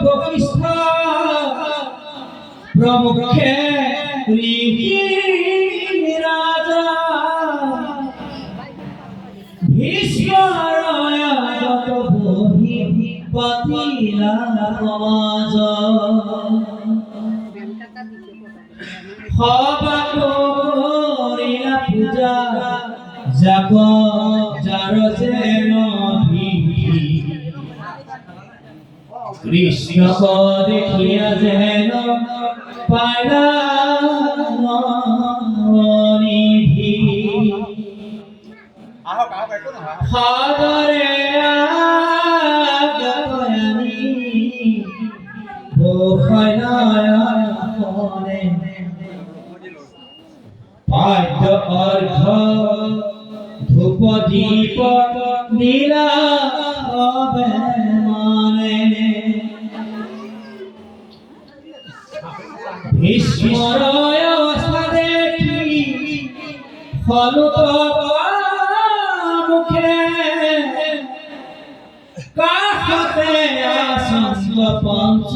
বশিষ্ঠ প্রমুখে রাজা ভীষ্মরয়াগত বহি পতিলা সমাজ হবা করিলা পূজা যাক যার যেন কৃষ্ণ দেখিয়া যেন পাইলা নিধি সাদরে আগয়ানি বখাইলায়নে পাদ্য অর্ঘ ধূপ দীপ নীলা ভীষ্মরয় অবস্থা দেখি হলুত মুখে কাহতে আসিল পঞ্চ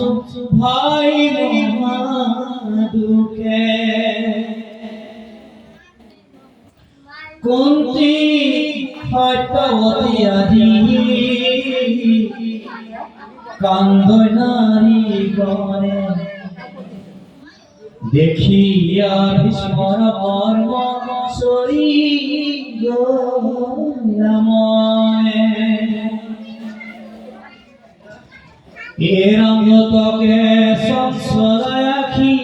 ভাই দুঃখে কুন্তি সত্যবতী আদি কান্দয় নারী গণে দেখিয়া ভীষ্মর মর্ম সরি গমনে এরঙ্গতকে সংশয় আখি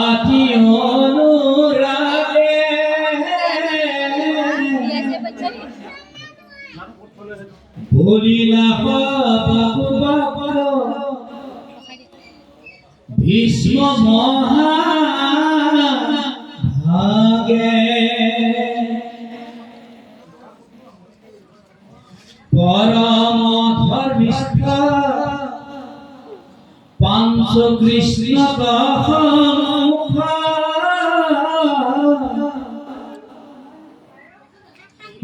আতি অনুরাগে ভুলিলা বাহুবাক্য ভীষ্ম মহাভাগে পরম ধর্মিষ্ঠ পাঞ্চ কৃষ্ণ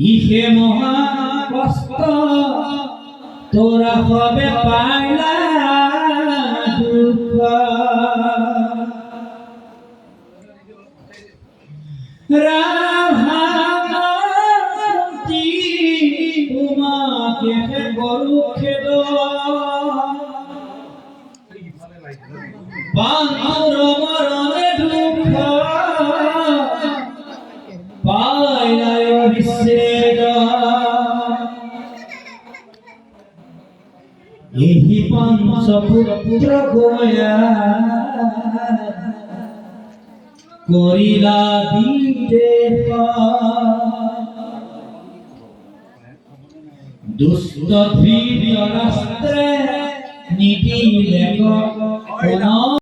ইহে মহা কষ্ট তোরা হবে পাইলা দুঃখ রাধামতি তোমাকে গরু খেদ বান্ধুর মরণে দুঃখ পাইলাই বিচ্ছেদ এহি পঞ্চ পুত্র গোয়া করিলা বিদেহ দুষ্ট ধীর রাষ্ট্রে নীতি লেখ